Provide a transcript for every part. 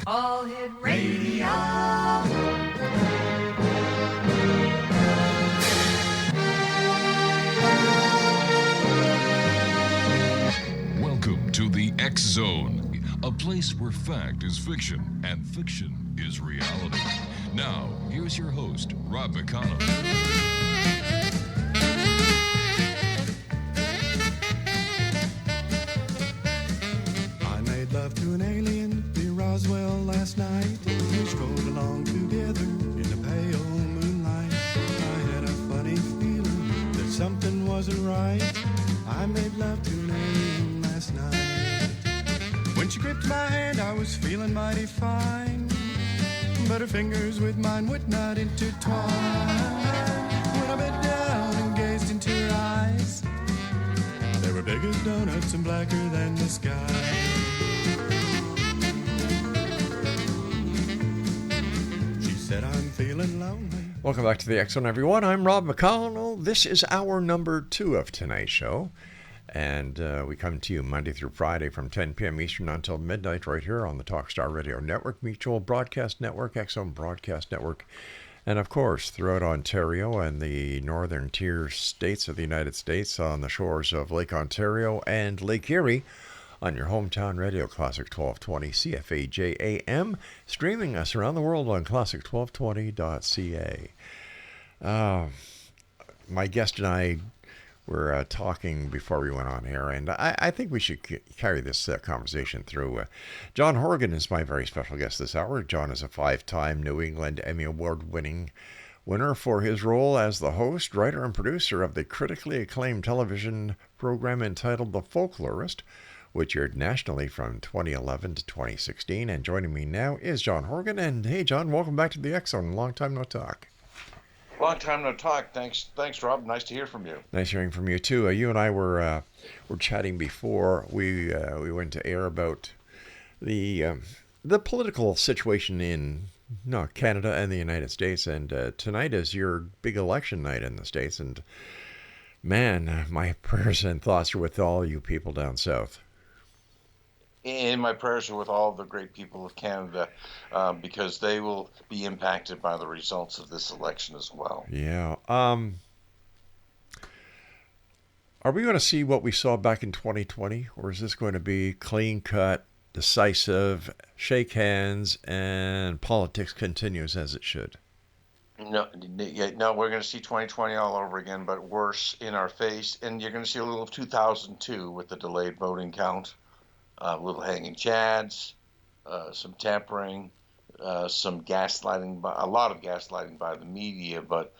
All Hit Radio. Welcome to the X Zone, a place where fact is fiction and fiction is reality. Now, here's your host, Rob McConnell. I made love to an alien near Roswell last night. We strolled along together in the pale moonlight. I had a funny feeling that something wasn't right. I made love to an alien last night. When she gripped my hand, I was feeling mighty fine, but her fingers with mine would not intertwine. When I bent down and gazed into her eyes, they were big as donuts and blacker than the sky. She said, I'm feeling lonely. Welcome back to the X Zone, everyone. I'm Rob McConnell. This is hour number 2 of tonight's show. And we come to you Monday through Friday from 10 p.m. Eastern until midnight right here on the Talkstar Radio Network, Mutual Broadcast Network, X Zone Broadcast Network, and of course throughout Ontario and the northern tier states of the United States on the shores of Lake Ontario and Lake Erie on your hometown radio, Classic 1220 CFAJ AM, streaming us around the world on classic1220.ca. My guest and I were talking before we went on air, and I think we should carry this conversation through. John Horrigan is my very special guest this hour. John is a 5-time New England Emmy Award winner for his role as the host, writer, and producer of the critically acclaimed television program entitled The Folklorist, which aired nationally from 2011 to 2016. And joining me now is John Horrigan. And hey, John, welcome back to the X Zone. Long time no talk. Long time no talk. Thanks, Rob. Nice to hear from you. Nice hearing from you too. You and I were chatting before we went to air about the political situation in Canada and the United States. And tonight is your big election night in the States. And man, my prayers and thoughts are with all you people down south. And my prayers are with all the great people of Canada, because they will be impacted by the results of this election as well. Yeah. Are we going to see what we saw back in 2020, or is this going to be clean cut, decisive, shake hands, and politics continues as it should? No, we're going to see 2020 all over again, but worse in our face. And you're going to see a little of 2002 with the delayed voting count. Little hanging chads, some tampering, some gaslighting, a lot of gaslighting by the media. But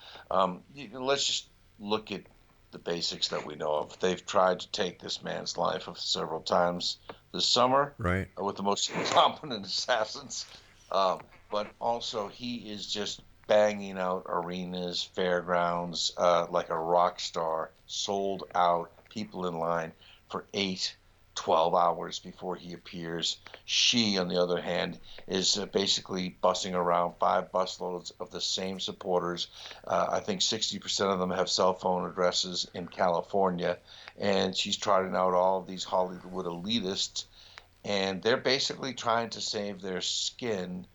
let's just look at the basics that we know of. They've tried to take this man's life several times this summer, right, with the most incompetent assassins. But also, he is just banging out arenas, fairgrounds, like a rock star, sold out, people in line for 12 hours before he appears. She, on the other hand, is basically bussing around 5 busloads of the same supporters. I think 60% of them have cell phone addresses in California, and she's trotting out all of these Hollywood elitists, and they're basically trying to save their skin,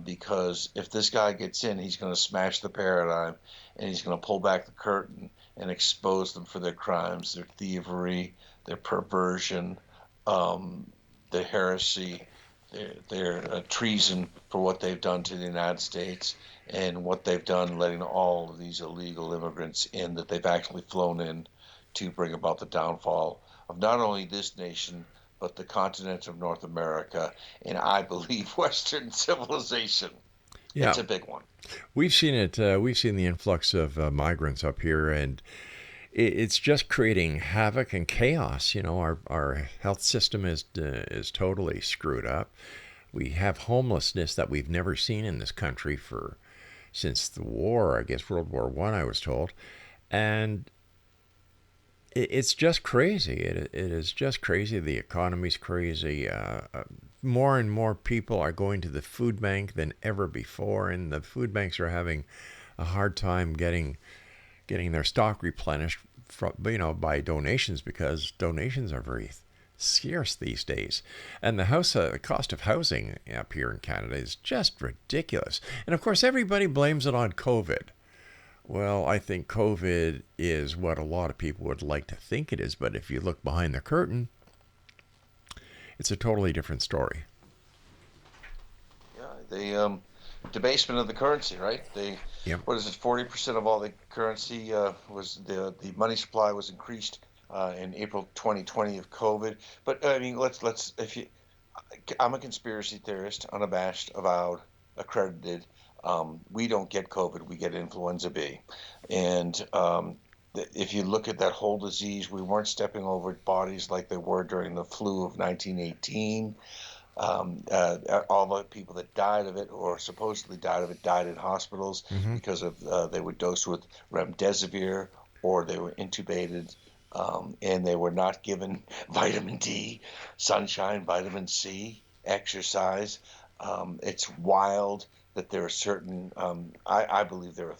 because if this guy gets in, he's going to smash the paradigm, and he's going to pull back the curtain and expose them for their crimes, their thievery, their perversion, their heresy, their treason for what they've done to the United States, and what they've done letting all of these illegal immigrants in that they've actually flown in to bring about the downfall of not only this nation, but the continent of North America, and I believe Western civilization. Yeah. It's a big one. We've seen it. We've seen the influx of migrants up here, and it's just creating havoc and chaos. Our health system is totally screwed up. We have homelessness that we've never seen in this country since the war, I guess World War I was told. And it's just crazy. It is just crazy. The economy's crazy. More and more people are going to the food bank than ever before, and the food banks are having a hard time getting their stock replenished by donations, because donations are scarce these days. And the cost of housing up here in Canada is just ridiculous. And of course, everybody blames it on COVID. Well, I think COVID is what a lot of people would like to think it is, but if you look behind the curtain, it's a totally different story. Yeah, the debasement of the currency, right? Yep. What is it? 40% of all the currency was the money supply was increased in April 2020 of COVID. But I mean, let's if you, I'm a conspiracy theorist, unabashed, avowed, accredited. We don't get COVID, we get influenza B. And if you look at that whole disease, we weren't stepping over bodies like they were during the flu of 1918. All the people that died of it or supposedly died of it died in hospitals because of they were dosed with remdesivir or they were intubated and they were not given vitamin D, sunshine, vitamin C, exercise. It's wild that there are certain, I believe there are,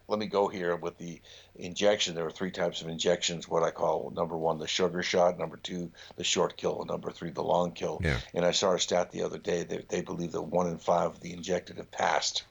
let me go here with the injection. There are 3 types of injections, what I call number 1, the sugar shot, number 2, the short kill, and number 3, the long kill. Yeah. And I saw a stat the other day that they believe that 1 in 5 of the injected have passed.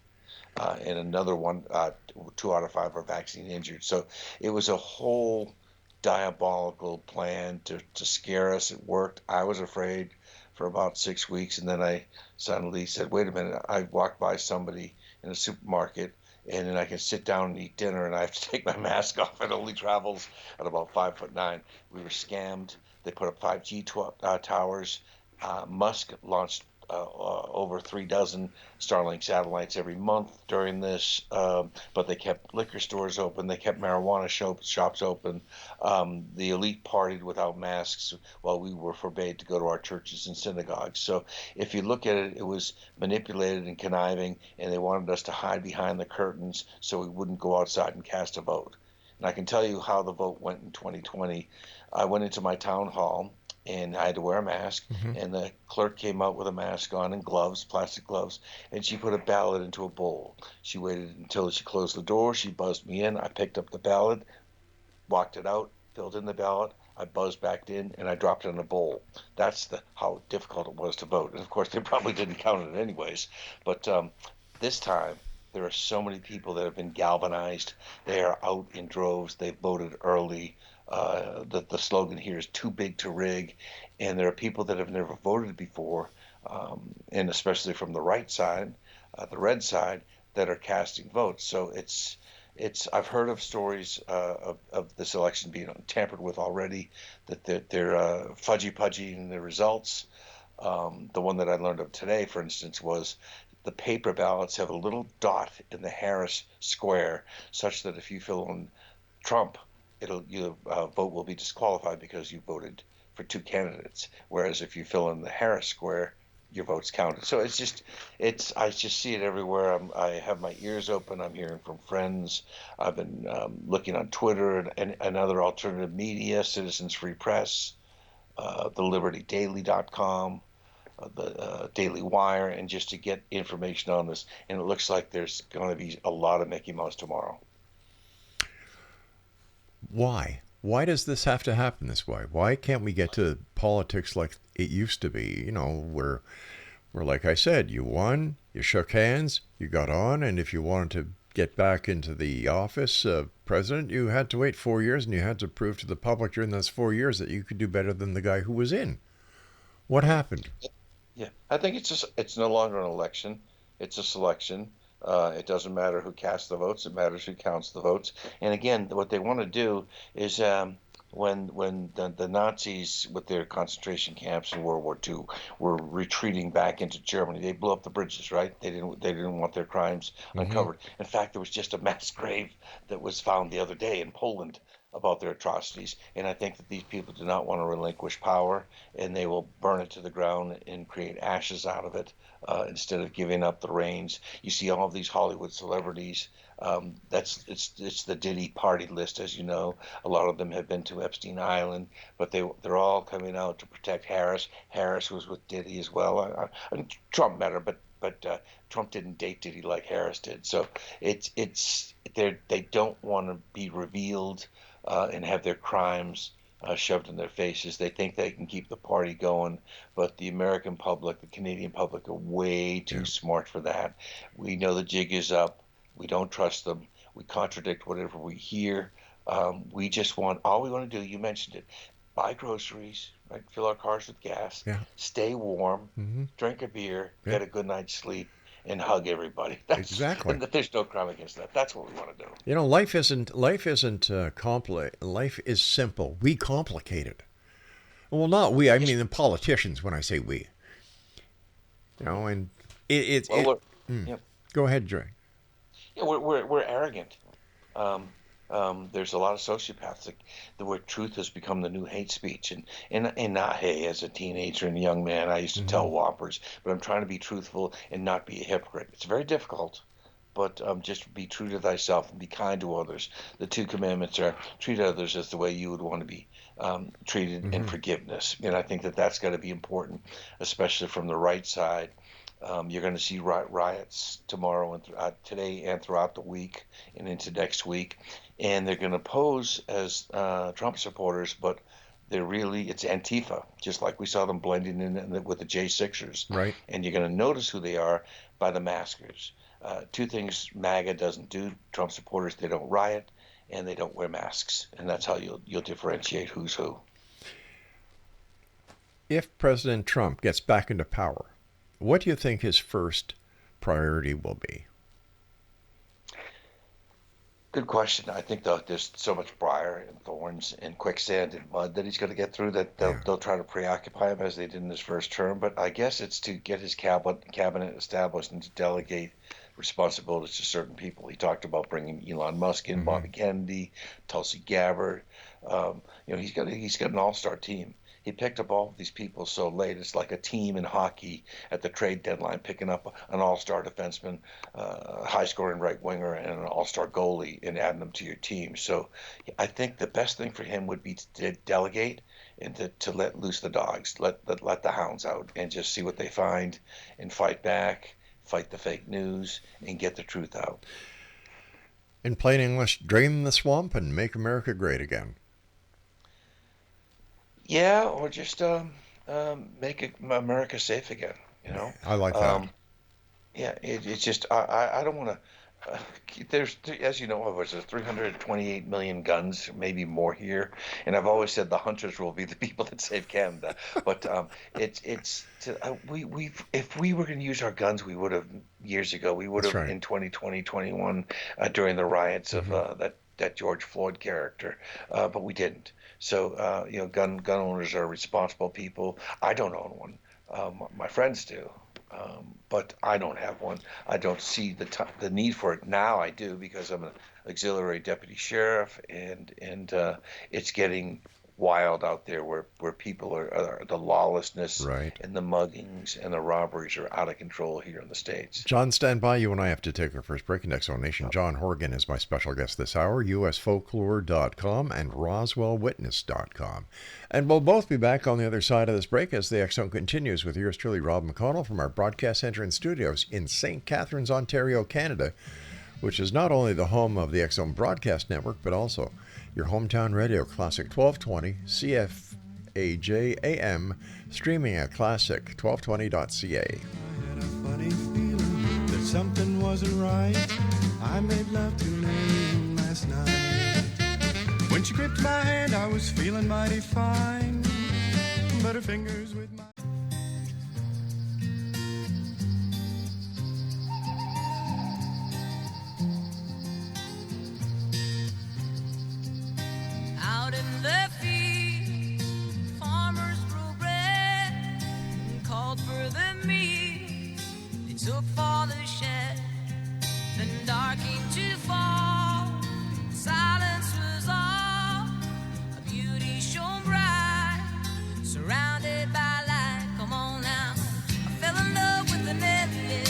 And another 2 out of 5 are vaccine injured. So it was a whole diabolical plan to scare us. It worked. I was afraid for about 6 weeks, and then I suddenly said, wait a minute. I walked by somebody in a supermarket, and then I can sit down and eat dinner, and I have to take my mask off. It only travels at about 5'9". We were scammed. They put up 5G towers. Musk launched over 3 dozen Starlink satellites every month during this, but they kept liquor stores open. They kept marijuana shops open. The elite partied without masks while we were forbade to go to our churches and synagogues. So if you look at it, it was manipulated and conniving, and they wanted us to hide behind the curtains so we wouldn't go outside and cast a vote. And I can tell you how the vote went in 2020. I went into my town hall, and I had to wear a mask, and the clerk came out with a mask on and gloves, plastic gloves, and she put a ballot into a bowl. She waited until she closed the door. She buzzed me in. I picked up the ballot, walked it out, filled in the ballot. I buzzed back in, and I dropped it in a bowl. That's how difficult it was to vote. And, of course, they probably didn't count it anyways. But this time, there are so many people that have been galvanized. They are out in droves. They voted early. The slogan here is too big to rig, and there are people that have never voted before, and especially from the right side, the red side, that are casting votes. So it's I've heard of stories of this election being tampered with already, that they're fudgy-pudgy the results. The one that I learned of today, for instance, was the paper ballots have a little dot in the Harris square, such that if you fill in Trump, your vote will be disqualified because you voted for 2 candidates. Whereas if you fill in the Harris square, your vote's counted. So I just see it everywhere. I have my ears open. I'm hearing from friends. I've been looking on Twitter and other alternative media, Citizens Free Press, the LibertyDaily.com, the Daily Wire, and just to get information on this. And it looks like there's going to be a lot of Mickey Mouse tomorrow. Why? Why does this have to happen this way? Why can't we get to politics like it used to be? You know, where like I said, you won, you shook hands, you got on, and if you wanted to get back into the office of president, you had to wait 4 years, and you had to prove to the public during those 4 years that you could do better than the guy who was in. What happened? Yeah, I think it's no longer an election. It's a selection. It doesn't matter who casts the votes. It matters who counts the votes. And again, what they want to do is when the Nazis with their concentration camps in World War II were retreating back into Germany, they blew up the bridges, right? They didn't want their crimes uncovered. In fact, there was just a mass grave that was found the other day in Poland about their atrocities. And I think that these people do not want to relinquish power, and they will burn it to the ground and create ashes out of it instead of giving up the reins. You see all of these Hollywood celebrities. It's the Diddy party list, as you know. A lot of them have been to Epstein Island, but they're all coming out to protect Harris. Harris was with Diddy as well. And Trump met her, but Trump didn't date Diddy like Harris did. So they don't want to be revealed and have their crimes shoved in their faces. They think they can keep the party going, but the American public, the Canadian public, are way too smart for that. We know the jig is up. We don't trust them. We contradict whatever we hear. We just want, all we want to do, you mentioned it, buy groceries, right? Fill our cars with gas, stay warm, drink a beer, get a good night's sleep, and hug everybody. Exactly. And there's no crime against that. That's what we want to do. You know, life isn't complex. Life is simple. We complicate it. Well, not we. I mean the politicians. When I say we, you know, and Go ahead, Dre. Yeah, we're arrogant. There's a lot of sociopaths. The word truth has become the new hate speech. And not, hey, as a teenager and a young man, I used to tell whoppers, but I'm trying to be truthful and not be a hypocrite. It's very difficult, but just be true to thyself and be kind to others. The 2 commandments are treat others as the way you would want to be treated, and forgiveness. And I think that's got to be important, especially from the right side. You're going to see riots tomorrow and today and throughout the week and into next week. And they're going to pose as Trump supporters, but it's Antifa, just like we saw them blending in with the J6ers. Right. And you're going to notice who they are by the maskers. 2 things MAGA doesn't do. Trump supporters, they don't riot and they don't wear masks. And that's how you'll differentiate who's who. If President Trump gets back into power, what do you think his first priority will be? Good question. I think there's so much briar and thorns and quicksand and mud that he's going to get through that they'll try to preoccupy him as they did in his first term. But I guess it's to get his cabinet established and to delegate responsibilities to certain people. He talked about bringing Elon Musk in, Bobby Kennedy, Tulsi Gabbard. He's got an all-star team. He picked up all of these people so late. It's like a team in hockey at the trade deadline picking up an all-star defenseman, high-scoring right-winger, and an all-star goalie and adding them to your team. So I think the best thing for him would be to delegate and to let loose the dogs, let the hounds out and just see what they find and fight back, fight the fake news, and get the truth out. In plain English, drain the swamp and make America great again. Yeah, or just make America safe again. I like that. It's just I don't want to. There's, as you know, there's 328 million guns, maybe more here, and I've always said the hunters will be the people that save Canada. But if we were going to use our guns, we would have years ago. We would have in 2020, 21 during the riots of that George Floyd character, but we didn't. So gun owners are responsible people. I don't own one. My friends do. But I don't have one. I don't see the need for it now. I do because I'm an auxiliary deputy sheriff, and it's getting wild out there where people are the lawlessness and the muggings and the robberies are out of control here in the States. John, stand by. You and I have to take our first break in Explanation. John Horrigan is my special guest this hour, usfolklore.com and roswellwitness.com. And we'll both be back on the other side of this break as the X-Zone continues with yours truly, Rob McConnell, from our broadcast center and studios in St. Catharines, Ontario, Canada, which is not only the home of the X-Zone Broadcast Network, but also your hometown radio, Classic 1220, CFAJ AM, streaming at classic1220.ca. I had a funny feeling that something wasn't right. I made love to an alien last night. When she gripped my hand, I was feeling mighty fine. But her fingers with my... Out in the field, farmers grew bread and called for the meat. They took for the shed, then dark came to fall. Silence was all, a beauty shone bright, surrounded by light. Come on now, I fell in love with an alien.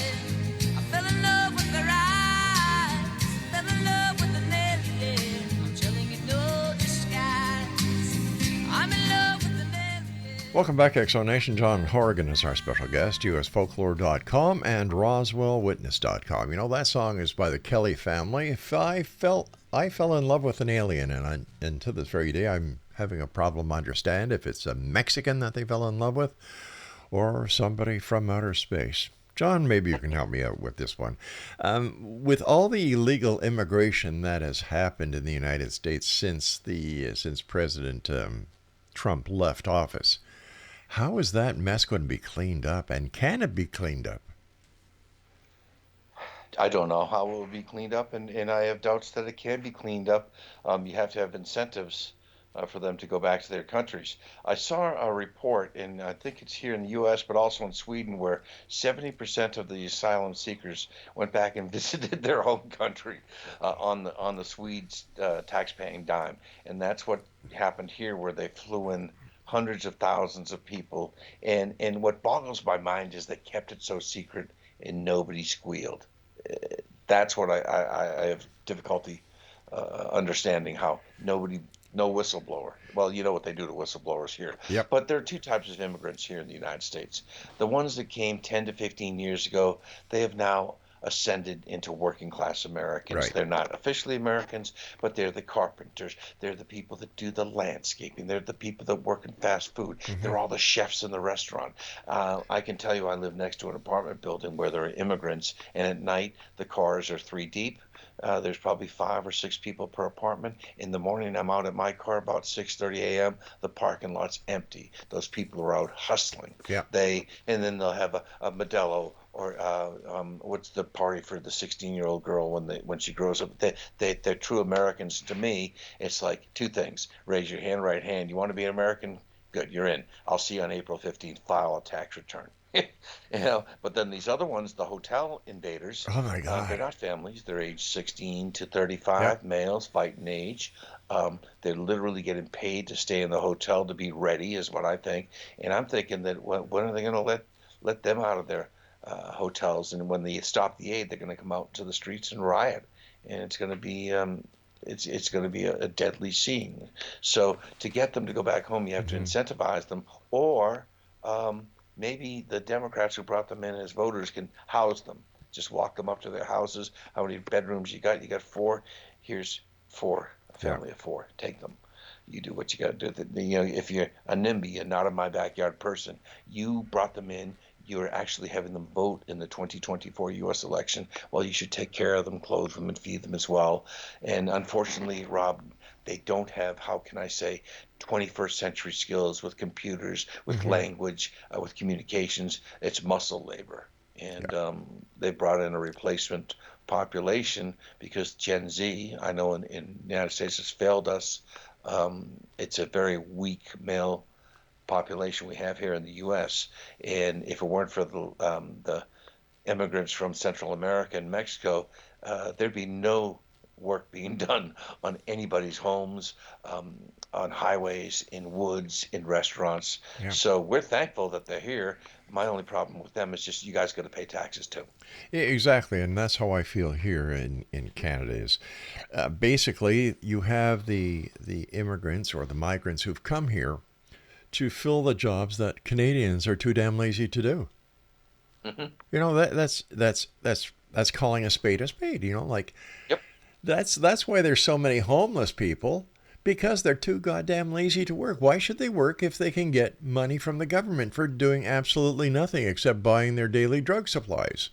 I fell in love with their eyes. I fell in love with an alien. I'm telling you, no disguise. I'm in love with an alien. Welcome back, X-Zone Nation. John Horrigan is our special guest, usfolklore.com and roswellwitness.com. You know, that song is by the Kelly family. I fell in love with an alien, and to this very day, I'm having a problem understand if it's a Mexican that they fell in love with or somebody from outer space. John, maybe you can help me out with this one. With all the illegal immigration that has happened in the United States since President Trump left office, how is that mess going to be cleaned up, and can it be cleaned up? I don't know how it will be cleaned up, and I have doubts that it can be cleaned up. You have to have incentives for them to go back to their countries. I saw a report, and I think it's here in the U.S., but also in Sweden, where 70% of the asylum seekers went back and visited their home country on the Swedes' tax-paying dime, and that's what happened here, where they flew in hundreds of thousands of people, and what boggles my mind is they kept it so secret and nobody squealed. That's what I have difficulty understanding, how no whistleblower. Well, you know what they do to whistleblowers here. Yep. But there are two types of immigrants here in the United States. The ones that came 10 to 15 years ago, they have now ascended into working class Americans. Right. They're not officially Americans, but they're the carpenters. They're the people that do the landscaping. They're the people that work in fast food. Mm-hmm. They're all the chefs in the restaurant. I can tell you, I live next to an apartment building where there are immigrants, and at night the cars are 3 deep. There's probably 5 or 6 people per apartment. In the morning, I'm out at my car about 6:30 a.m. The parking lot's empty. Those people are out hustling. Yeah. And then they'll have a Modelo, or what's the party for the 16-year-old girl when she grows up? They're true Americans. To me, it's like 2 things: raise your hand, right hand. You want to be an American? Good, you're in. I'll see you on April 15th. File a tax return. But then these other ones, the hotel invaders, Oh my God. they're not families. They're age 16 to 35, Yep. males, fighting age. They're literally getting paid to stay in the hotel to be ready, is what I think. And I'm thinking that when are they going to let them out of their hotels? And when they stop the aid, they're going to come out to the streets and riot, and it's going to be it's going to be a deadly scene. So to get them to go back home, you have to incentivize them, or maybe the Democrats who brought them in as voters can house them. Just walk them up to their houses. How many bedrooms you got? You got 4. Here's 4. A family of 4. Take them. You do what you got to do. If you're a NIMBY, a not in my backyard person, you brought them in. You're actually having them vote in the 2024 U.S. election. Well, you should take care of them, clothe them, and feed them as well. And unfortunately, Rob, they don't have, how can I say, 21st century skills with computers, with language, with communications. It's muscle labor. And they brought in a replacement population because Gen Z, I know in the United States, has failed us. It's a very weak male population we have here in the U.S. And if it weren't for the immigrants from Central America and Mexico, there'd be no work being done on anybody's homes, on highways, in woods, in restaurants. Yeah. So we're thankful that they're here. My only problem with them is just you guys got to pay taxes too. Yeah, exactly, and that's how I feel here in Canada. Is basically you have the immigrants or the migrants who've come here to fill the jobs that Canadians are too damn lazy to do. That's calling a spade a spade. Yep. That's why there's so many homeless people, because they're too goddamn lazy to work. Why should they work if they can get money from the government for doing absolutely nothing except buying their daily drug supplies?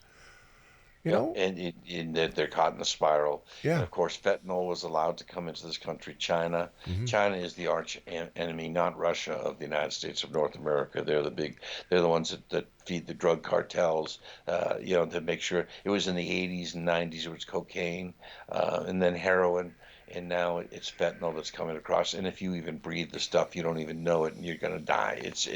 And they're caught in a spiral. Yeah. And of course, fentanyl was allowed to come into this country. China China is the arch enemy, not Russia, of the United States of North America. They're the ones that feed the drug cartels. To make sure. It was in the 80s and 90s. It was cocaine, and then heroin. And now it's fentanyl that's coming across. And if you even breathe the stuff, you don't even know it, and you're going to die. It's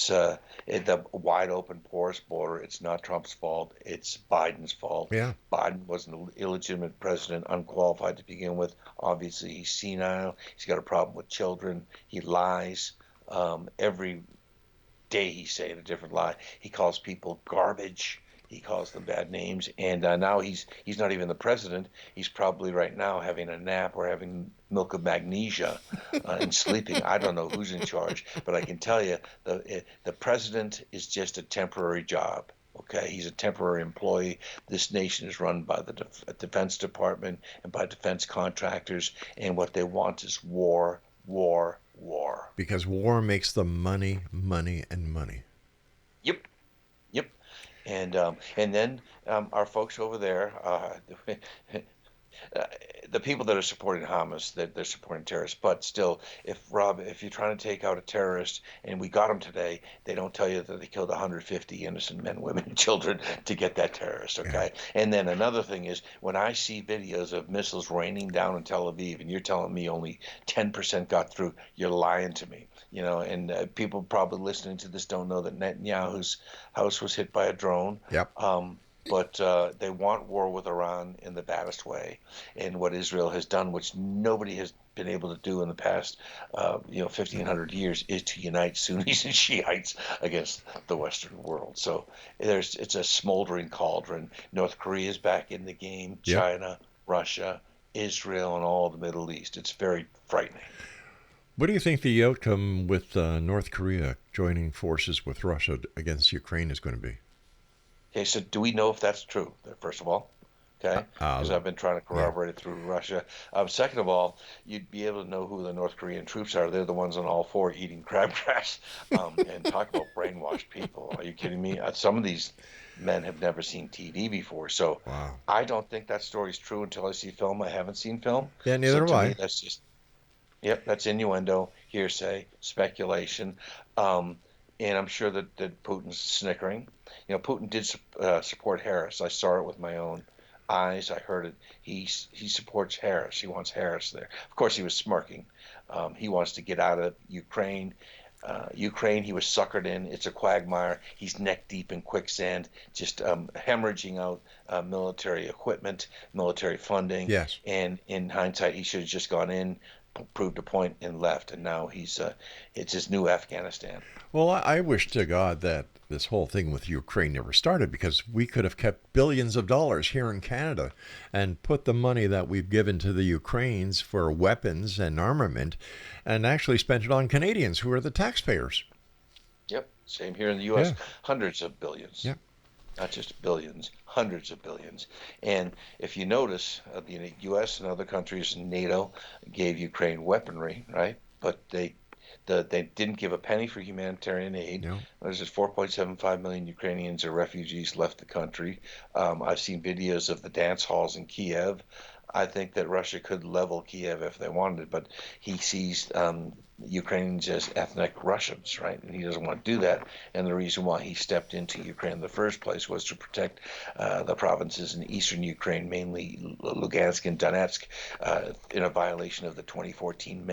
the wide open porous border. It's not Trump's fault. It's Biden's fault. Yeah. Biden was an illegitimate president, unqualified to begin with. Obviously, he's senile. He's got a problem with children. He lies. Every day he's saying a different lie. He calls people garbage. He calls them bad names, and now he's not even the president. He's probably right now having a nap or having milk of magnesia and sleeping. I don't know who's in charge, but I can tell you the president is just a temporary job. Okay, he's a temporary employee. This nation is run by the Defense Department and by defense contractors, and what they want is war, war, war. Because war makes the money, money, and money. Yep, yep. And then our folks over there, the people that are supporting Hamas, that they're supporting terrorists. But still, if you're trying to take out a terrorist, and we got him today, they don't tell you that they killed 150 innocent men, women, and children to get that terrorist. Okay. Yeah. And then another thing is, when I see videos of missiles raining down in Tel Aviv, and you're telling me only 10% got through, you're lying to me. And people probably listening to this don't know that Netanyahu's house was hit by a drone. Yep. But they want war with Iran in the baddest way. And what Israel has done, which nobody has been able to do in the past, 1,500 years, is to unite Sunnis and Shiites against the Western world. So it's a smoldering cauldron. North Korea is back in the game. Yep. China, Russia, Israel, and all the Middle East. It's very frightening. What do you think the outcome with North Korea joining forces with Russia against Ukraine is going to be? Okay, so do we know if that's true, first of all? Okay, because I've been trying to corroborate it through Russia. Second of all, you'd be able to know who the North Korean troops are. They're the ones on all four eating crabgrass. And talk about brainwashed people. Are you kidding me? Some of these men have never seen TV before. So wow. I don't think that story's true until I see film. I haven't seen film. Yeah, neither so have I. Me, that's just, that's innuendo, hearsay, speculation. And I'm sure that Putin's snickering. Putin did support Harris. I saw it with my own eyes. I heard it. He supports Harris. He wants Harris there. Of course, he was smirking. He wants to get out of Ukraine. Ukraine, he was suckered in. It's a quagmire. He's neck deep in quicksand, just hemorrhaging out military equipment, military funding. Yes. And in hindsight, he should have just gone in, proved a point, and left. And now it's his new Afghanistan. Well, I wish to God that this whole thing with Ukraine never started, because we could have kept billions of dollars here in Canada and put the money that we've given to the Ukrainians for weapons and armament and actually spent it on Canadians, who are the taxpayers. Yep. Same here in the U.S. Yeah. Hundreds of billions. Yep. Not just billions, hundreds of billions. And if you notice, the U.S. and other countries in NATO gave Ukraine weaponry, right? But they didn't give a penny for humanitarian aid. No. There's just 4.75 million Ukrainians or refugees left the country. I've seen videos of the dance halls in Kiev. I think that Russia could level Kiev if they wanted, but he sees Ukrainians as ethnic Russians, right? And he doesn't want to do that. And the reason why he stepped into Ukraine in the first place was to protect the provinces in eastern Ukraine, mainly Lugansk and Donetsk, in a violation of the 2014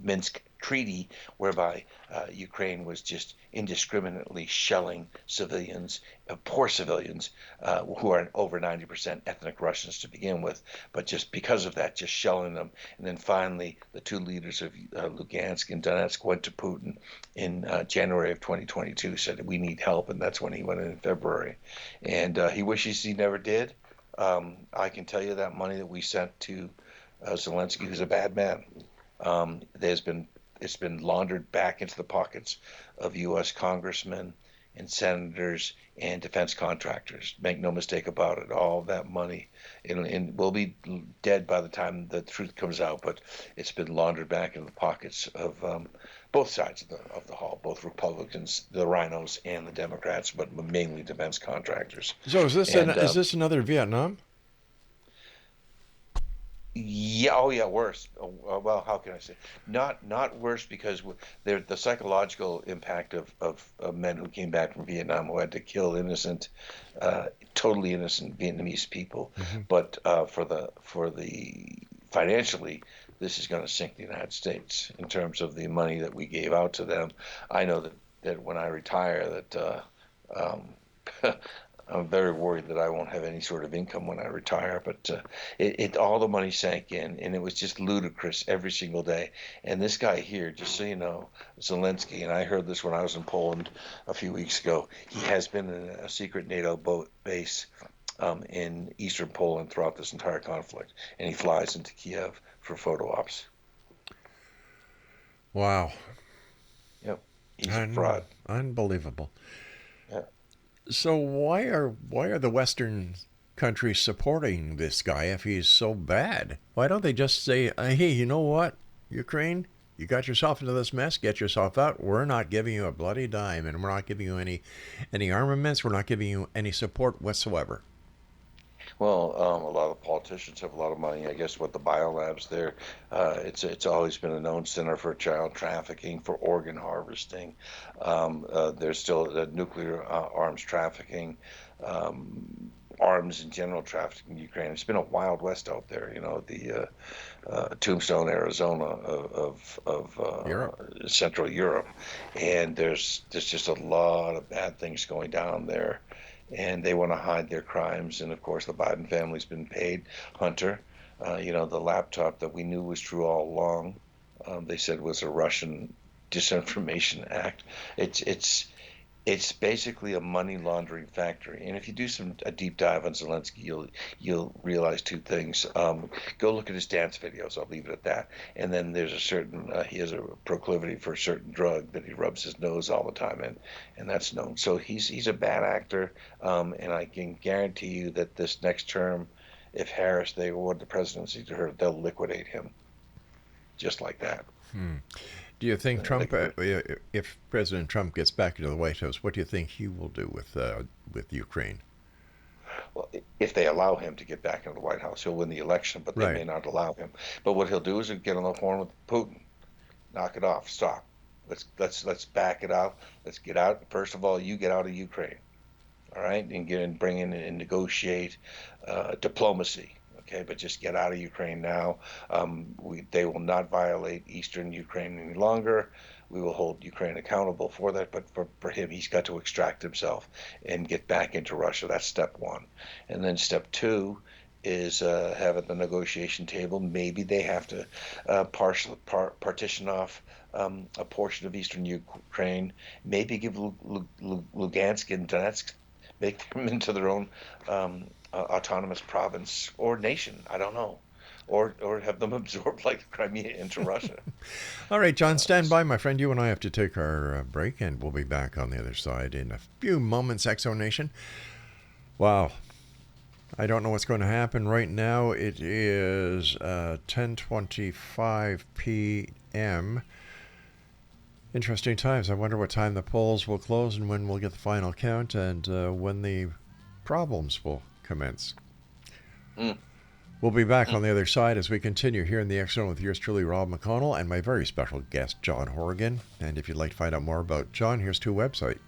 Minsk Treaty, whereby Ukraine was just indiscriminately shelling civilians, poor civilians, who are over 90% ethnic Russians to begin with, but just because of that, just shelling them. And then finally, the two leaders of Lugansk and Donetsk went to Putin in January of 2022, said, we need help, and that's when he went in February. And he wishes he never did. I can tell you that money that we sent to Zelensky, who's a bad man, it's been laundered back into the pockets of U.S. congressmen and senators and defense contractors. Make no mistake about it. All of that money will be dead by the time the truth comes out, but it's been laundered back into the pockets of both sides of the hall, both Republicans, the rhinos, and the Democrats, but mainly defense contractors. So is this another Vietnam? Yeah. Oh, yeah. Worse. Well, how can I say? Not worse, because the psychological impact of men who came back from Vietnam who had to kill innocent, totally innocent Vietnamese people. Mm-hmm. But for the financially, this is going to sink the United States in terms of the money that we gave out to them. I know that when I retire, that I'm very worried that I won't have any sort of income when I retire, but all the money sank in, and it was just ludicrous every single day. And this guy here, just so you know, Zelensky, and I heard this when I was in Poland a few weeks ago, he has been in a secret NATO base in eastern Poland throughout this entire conflict, and he flies into Kiev for photo ops. Wow. Yep. He's a fraud. Unbelievable. Yeah. So why are the Western countries supporting this guy if he's so bad? Why don't they just say, hey, you know what? Ukraine, you got yourself into this mess, get yourself out. We're not giving you a bloody dime, and we're not giving you any armaments. We're not giving you any support whatsoever. Well, a lot of politicians have a lot of money. I guess what the biolabs there, it's always been a known center for child trafficking, for organ harvesting. There's still the nuclear arms trafficking, arms in general trafficking in Ukraine. It's been a wild west out there. You know, the Tombstone, Arizona of Europe. Central Europe, and there's just a lot of bad things going down there. And they want to hide their crimes. And of course, the Biden family's been paid. Hunter, the laptop that we knew was true all along, they said was a Russian disinformation act. It's basically a money laundering factory. And if you do a deep dive on Zelensky, you'll realize two things. Go look at his dance videos. I'll leave it at that. And then there's a certain he has a proclivity for a certain drug that he rubs his nose all the time in, and that's known. So he's a bad actor. And I can guarantee you that this next term, if Harris, they award the presidency to her, they'll liquidate him, just like that. Do you think Trump, if President Trump gets back into the White House, what do you think he will do with Ukraine? Well, if they allow him to get back into the White House, he'll win the election, but they may not allow him. But what he'll do is he'll get on the horn with Putin, knock it off, stop. Let's back it out. Let's get out. First of all, you get out of Ukraine, all right, and bring in and negotiate diplomacy. Okay, but just get out of Ukraine now. They will not violate eastern Ukraine any longer. We will hold Ukraine accountable for that. But for him, he's got to extract himself and get back into Russia. That's step one. And then step two is have at the negotiation table. Maybe they have to partition off a portion of eastern Ukraine. Maybe give Lugansk and Donetsk, make them into their own autonomous province or nation. I don't know. Or have them absorbed like Crimea into Russia. All right, John, stand by, my friend. You and I have to take our break, and we'll be back on the other side in a few moments, Exo Nation. Wow. I don't know what's going to happen right now. It is 10:25 p.m. Interesting times. I wonder what time the polls will close and when we'll get the final count and when the problems will commence. We'll be back on the other side as we continue here in the X Zone with yours truly, Rob McConnell, and my very special guest, John Horrigan. And if you'd like to find out more about John, here's two websites,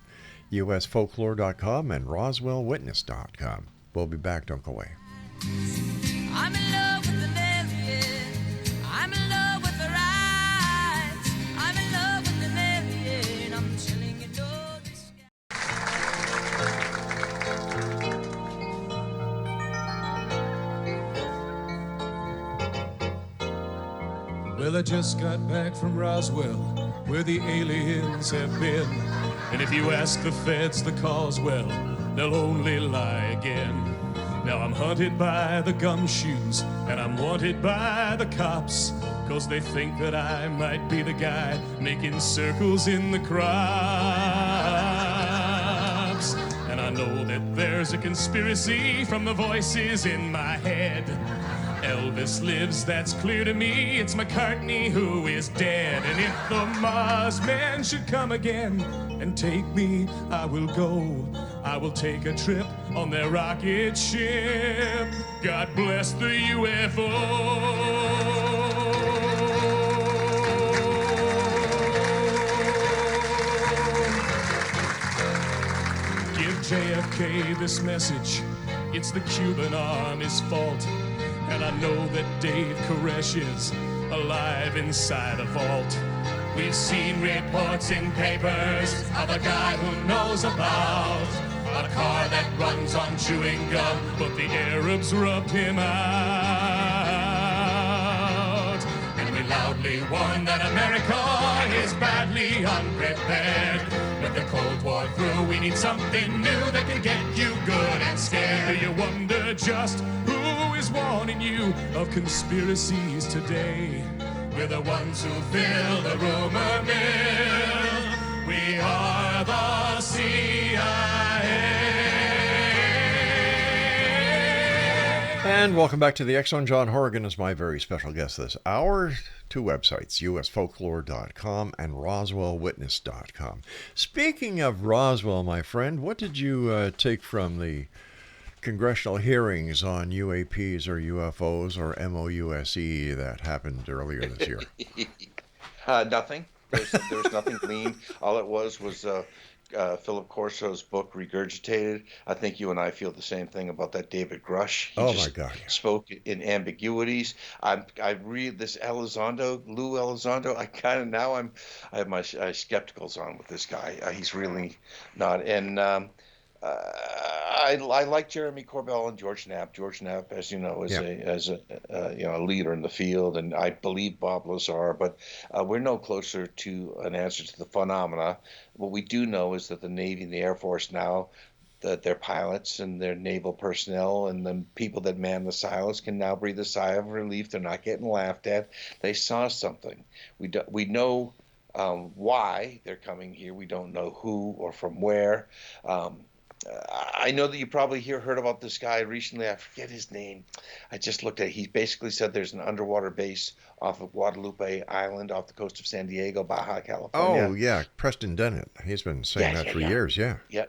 usfolklore.com and roswellwitness.com. We'll be back. Don't go away. I'm in love with the Marion. I'm in love with the rides. I'm in love with the Marion. I'm chilling in the sky. Well, I just got back from Roswell, where the aliens have been. And if you ask the feds the cause, well, they'll only lie again. Now I'm hunted by the gumshoes, and I'm wanted by the cops, 'cause they think that I might be the guy making circles in the crops. And I know that there's a conspiracy from the voices in my head. Elvis lives, that's clear to me. It's McCartney who is dead. And if the Mars men should come again and take me, I will go. I will take a trip on their rocket ship. God bless the UFO. Give JFK this message. It's the Cuban Army's fault. And I know that Dave Koresh is alive inside a vault. We've seen reports in papers of a guy who knows about a car that runs on chewing gum, but the Arabs rubbed him out. And we loudly warn that America is badly unprepared. With the Cold War through, we need something new that can get you good and scared. You wonder just who is warning you of conspiracies today. We're the ones who fill the rumor mill. We are the CIA. And welcome back to the X Zone. John Horrigan is my very special guest this hour. Two websites, usfolklore.com and roswellwitness.com. Speaking of Roswell, my friend, what did you take from the congressional hearings on UAPs or UFOs or MOUSE that happened earlier this year? Nothing. There was nothing gleaned. All it was Philip Corso's book regurgitated. I think you and I feel the same thing about that David Grush. He My God! Yeah. Spoke in ambiguities. I read this Lou Elizondo. I have my skepticals on with this guy. He's really not. And I like Jeremy Corbell and George Knapp. George Knapp, as you know, is a leader in the field, and I believe Bob Lazar. But we're no closer to an answer to the phenomena. What we do know is that the Navy and the Air Force now, that their pilots and their naval personnel and the people that man the silos can now breathe a sigh of relief. They're not getting laughed at. They saw something. We know why they're coming here. We don't know who or from where. I know that you probably heard about this guy recently. I forget his name. I just looked at it. He basically said there's an underwater base off of Guadalupe Island off the coast of San Diego, Baja California. Oh, yeah. Preston Dennett. He's been saying that for years, yeah. Yeah,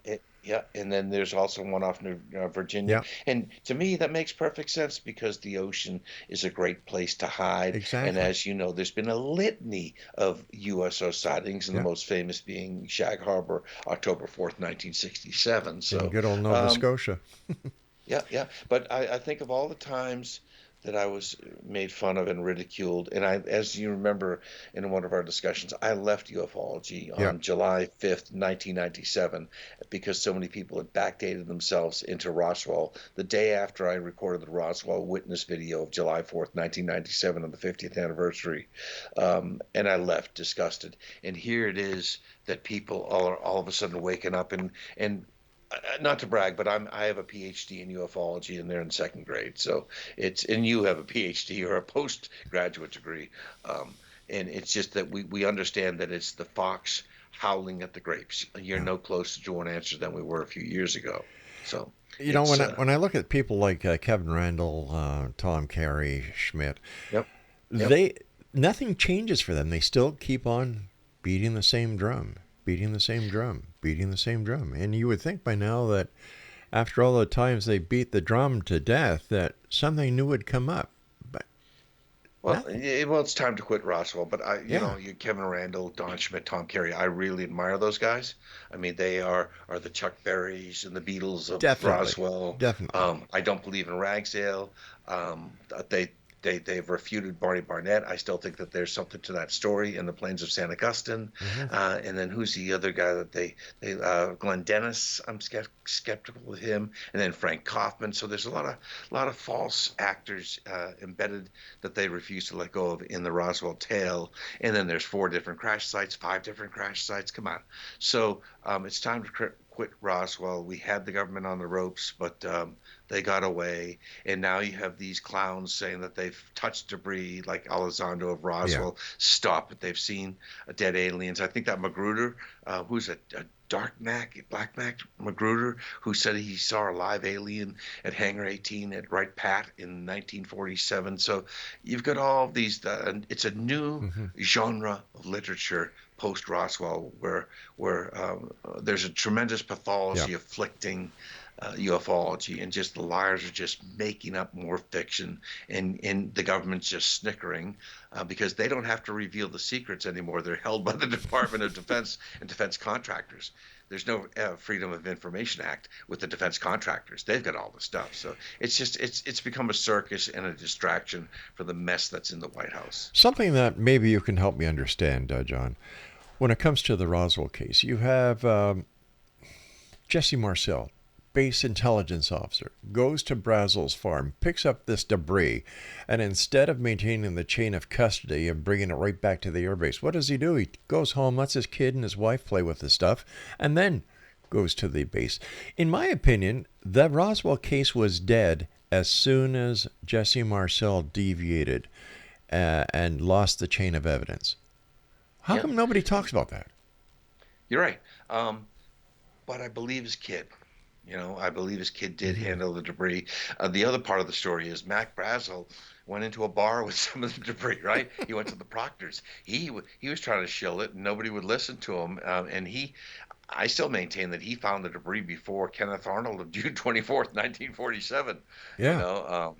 and then there's also one off Virginia. Yeah. And to me, that makes perfect sense because the ocean is a great place to hide. Exactly. And as you know, there's been a litany of USO sightings, and the most famous being Shag Harbor, October 4th, 1967. So in good old Nova Scotia. Yeah. But I think of all the times that I was made fun of and ridiculed. And as you remember in one of our discussions, I left ufology on July 5th, 1997, because so many people had backdated themselves into Roswell the day after I recorded the Roswell Witness video of July 4th, 1997 on the 50th anniversary. And I left disgusted. And here it is that people are all of a sudden waking up and not to brag, but I have a PhD in ufology, and they're in second grade. So and you have a PhD or a postgraduate degree, and it's just that we understand that it's the fox howling at the grapes. You're no closer to an answer than we were a few years ago. So when I look at people like Kevin Randall, Tom Carey, Schmidt, nothing changes for them. They still keep on beating the same drum. And you would think by now that after all the times they beat the drum to death that something new would come up. But it's time to quit Roswell. But you Kevin Randall, Don Schmidt, Tom Carey, I really admire those guys. I mean, they are the Chuck Berrys and the Beatles of Roswell. Definitely. I don't believe in Ragsdale. They've refuted Barney Barnett. I still think that there's something to that story in the Plains of San Augustine. And then who's the other guy that they Glenn Dennis? I'm skeptical of him. And then Frank Kaufman. So there's a lot of false actors embedded that they refuse to let go of in the Roswell tale. And then there's 5 different crash sites. Come on. So it's time to quit Roswell. We had the government on the ropes, but they got away. And now you have these clowns saying that they've touched debris, like Elizondo of Roswell. Stop it. They've seen dead aliens. I think that Magruder, who's a Black Mac Magruder, who said he saw a live alien at Hangar 18 at Wright Pat in 1947. So you've got all of these. It's a new genre of literature post Roswell, where there's a tremendous pathology afflicting ufology, and just the liars are just making up more fiction, and the government's just snickering because they don't have to reveal the secrets anymore. They're held by the Department of Defense and defense contractors. There's no Freedom of Information Act with the defense contractors. They've got all the stuff. So it's become a circus and a distraction for the mess that's in the White House. Something that maybe you can help me understand, John. When it comes to the Roswell case, you have Jesse Marcel, base intelligence officer, goes to Brazel's farm, picks up this debris, and instead of maintaining the chain of custody and bringing it right back to the airbase, what does he do? He goes home, lets his kid and his wife play with the stuff, and then goes to the base. In my opinion, the Roswell case was dead as soon as Jesse Marcel deviated and lost the chain of evidence. How come nobody talks about that? You're right. But I believe his kid. You know, I believe his kid did handle the debris. The other part of the story is Mac Brazel went into a bar with some of the debris. Right? He went to the Proctors. He was trying to shill it, and nobody would listen to him. I still maintain that he found the debris before Kenneth Arnold of June 24th, 1947. You Yeah. know,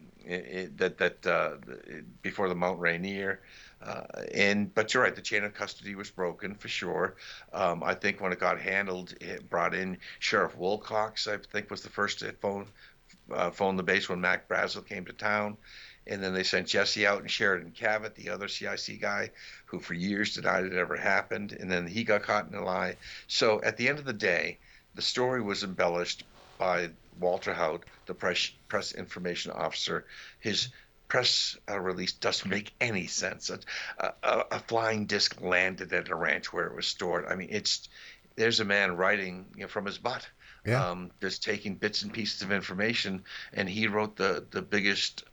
before the Mount Rainier. But you're right, the chain of custody was broken for sure. I think when it got handled, it brought in Sheriff Wilcox. I think was the first to phone the base when Mac Brazel came to town, and then they sent Jesse out and Sheridan Cavett, the other CIC guy, who for years denied it ever happened, and then he got caught in a lie. So at the end of the day, the story was embellished by Walter Hout, the press information officer. His press release doesn't make any sense. A flying disc landed at a ranch where it was stored. I mean, there's a man writing, from his butt, Yeah. just taking bits and pieces of information, and he wrote the biggest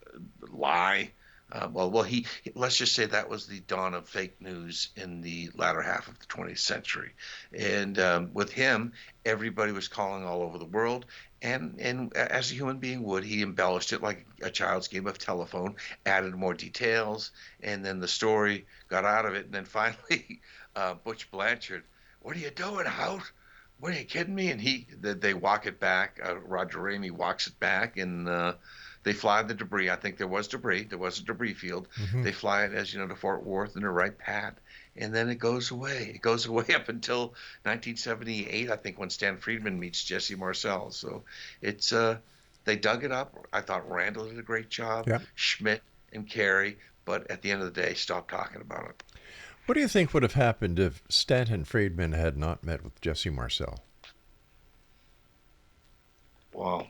lie. Let's just say that was the dawn of fake news in the latter half of the 20th century, and with him, everybody was calling all over the world. And as a human being would, he embellished it like a child's game of telephone, added more details, and then the story got out of it. And then finally, Butch Blanchard, "What are you doing, Hout? What, are you kidding me?" And they walk it back. Roger Ramey walks it back, and they fly the debris. I think there was debris. There was a debris field. They fly it, as you know, to Fort Worth in the right path, and then it goes away. It goes away up until 1978, I think, when Stan Friedman meets Jesse Marcel. So it's they dug it up. I thought Randall did a great job. Yeah. Schmidt and Carey, but at the end of the day, stopped talking about it. What do you think would have happened if Stanton Friedman had not met with Jesse Marcel? Wow,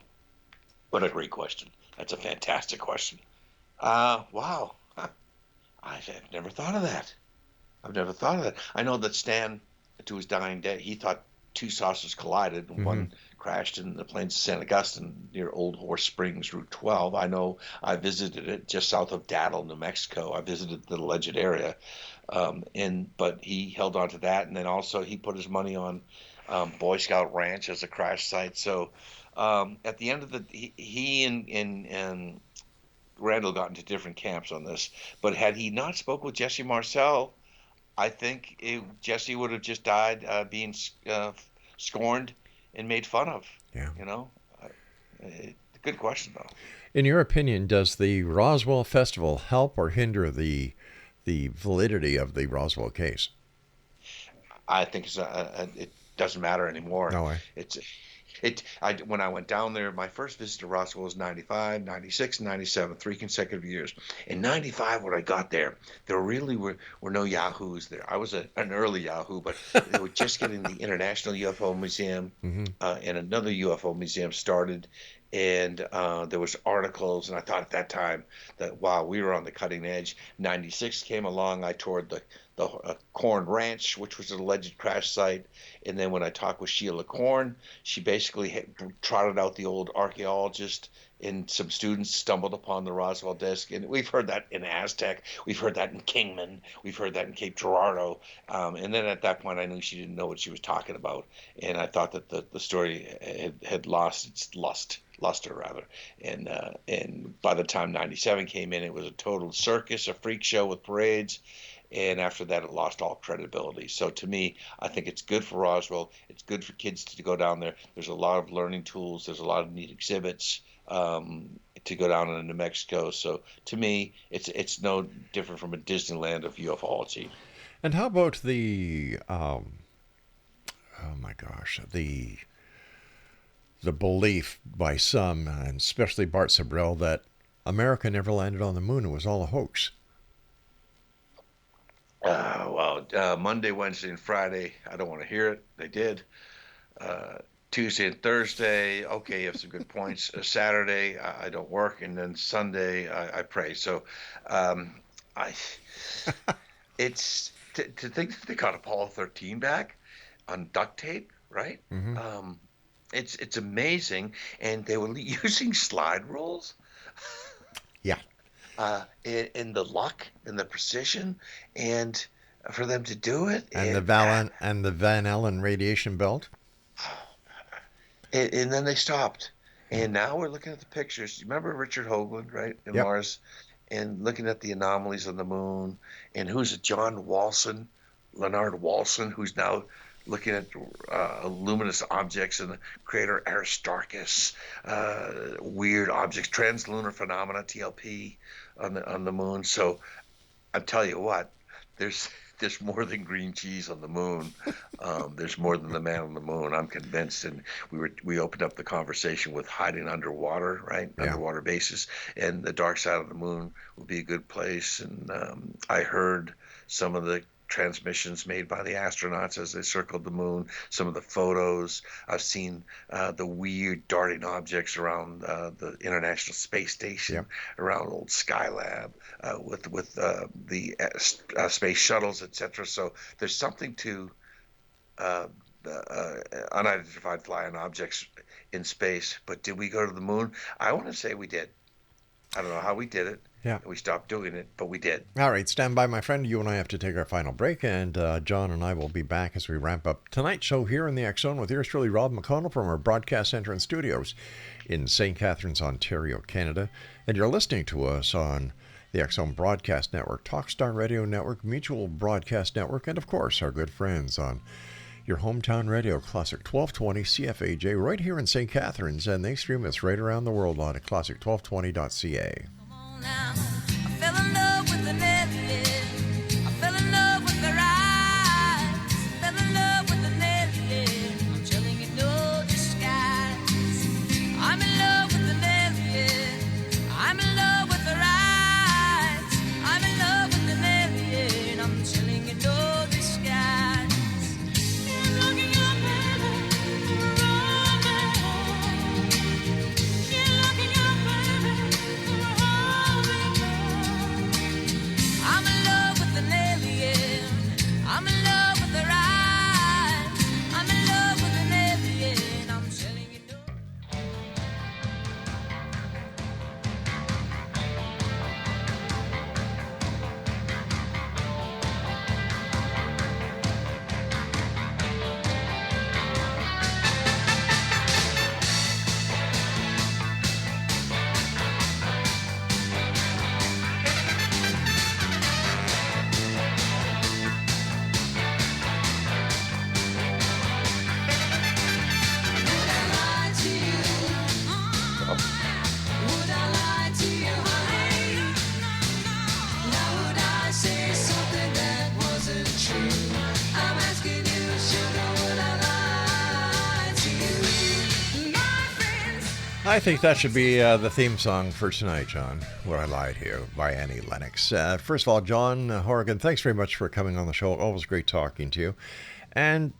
what a great question. That's a fantastic question. Wow. Huh. I've never thought of that. I've never thought of that. I know that Stan, to his dying day, he thought two saucers collided, and one crashed in the plains of San Augustine near Old Horse Springs, Route 12. I know I visited it just south of Daddle, New Mexico. I visited the alleged area, but he held on to that, and then also he put his money on Boy Scout Ranch as a crash site. So at the end of the, he and Randall got into different camps on this. But had he not spoke with Jesse Marcel, I think Jesse would have just died being scorned and made fun of. Yeah. You know, good question though. In your opinion, does the Roswell Festival help or hinder the validity of the Roswell case? I think it doesn't matter anymore. No way. When I went down there, my first visit to Roswell was 95, 96, and 97, 3 consecutive years. In 95, when I got there really were no Yahoos there. I was an early Yahoo, but they were just getting the International UFO Museum and another UFO museum started. And there was articles, and I thought at that time that, wow, we were on the cutting edge. 96 came along. I toured the Corn Ranch, which was an alleged crash site. And then when I talked with Sheila Corn, she basically trotted out the old archaeologist, and some students stumbled upon the Roswell disc. And we've heard that in Aztec. We've heard that in Kingman. We've heard that in Cape Girardeau. And then at that point, I knew she didn't know what she was talking about. And I thought that the story had lost its luster rather, and by the time 97 came in, it was a total circus, a freak show with parades, and after that it lost all credibility. So to me, I think it's good for Roswell. It's good for kids to go down there. There's a lot of learning tools. There's a lot of neat exhibits to go down in New Mexico. So to me, it's no different from a Disneyland of ufology. And how about the oh my gosh, the belief by some, and especially Bart Sabrell, that America never landed on the moon. It was all a hoax. Monday, Wednesday, and Friday, I don't want to hear it. They did. Tuesday and Thursday, okay, you have some good points. Saturday, I don't work, and then Sunday, I pray. So, it's to think that they got Apollo 13 back on duct tape, right? It's amazing, and they were using slide rules. Yeah. And the luck and the precision, and for them to do it, And the Van Allen radiation belt. And then they stopped. And now we're looking at the pictures. You remember Richard Hoagland, right, in Yep. Mars? And looking at the anomalies on the moon. And who's it? John Walson, Leonard Walson, who's now looking at luminous objects in the crater Aristarchus, weird objects, translunar phenomena, TLP, on the moon. So I tell you what, there's more than green cheese on the moon. There's more than the man on the moon. I'm convinced. And we opened up the conversation with hiding underwater, right? Yeah. Underwater bases, and the dark side of the moon will be a good place. And I heard some of the transmissions made by the astronauts as they circled the moon, some of the photos. I've seen the weird darting objects around the International Space Station, Yep. around old Skylab, with the space shuttles, etc. So there's something to unidentified flying objects in space. But did we go to the moon? I want to say we did. I don't know how we did it. Yeah. We stopped doing it, but we did. All right, stand by, my friend. You and I have to take our final break, and John and I will be back as we ramp up tonight's show here in the X Zone with yours truly, Rob McConnell, from our broadcast center and studios in St. Catharines, Ontario, Canada. And you're listening to us on the X Zone Broadcast Network, Talkstar Radio Network, Mutual Broadcast Network, and of course, our good friends on your hometown radio, Classic 1220 CFAJ, right here in St. Catharines, and they stream us right around the world on at classic1220.ca. Now, I fell in love with an alien. I fell in love with their eyes. Fell in love with an alien. I'm telling you, no disguise. I'm in love with an alien. I'm in love with their eyes. I'm in love with an alien. I'm telling you, no disguise. You're looking up, baby. You're looking up, baby. I'm in love with an alien. I'm in love with their eyes. I'm in love with an alien. I'm telling you no. Would I lie to you, honey? Now would I say something that wasn't true? I'm asking you, sugar, would I lie to you? My friends. I think that should be the theme song for tonight, John. Would I Lie to You by Annie Lennox. First of all, John Horrigan, thanks very much for coming on the show. Always great talking to you. And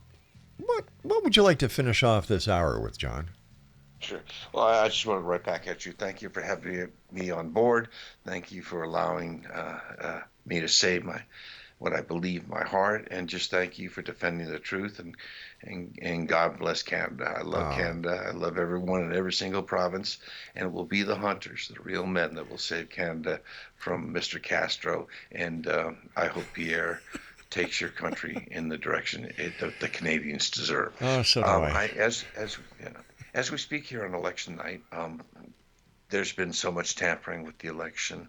what would you like to finish off this hour with, John? Sure. Well, I just want to right back at you. Thank you for having me on board. Thank you for allowing me to say what I believe my heart, and just thank you for defending the truth. And God bless Canada. I love Canada. I love everyone in every single province, and it will be the hunters, the real men, that will save Canada from Mr. Castro. And I hope Pierre takes your country in the direction the Canadians deserve. Oh, so do I. As we speak here on election night, there's been so much tampering with the election,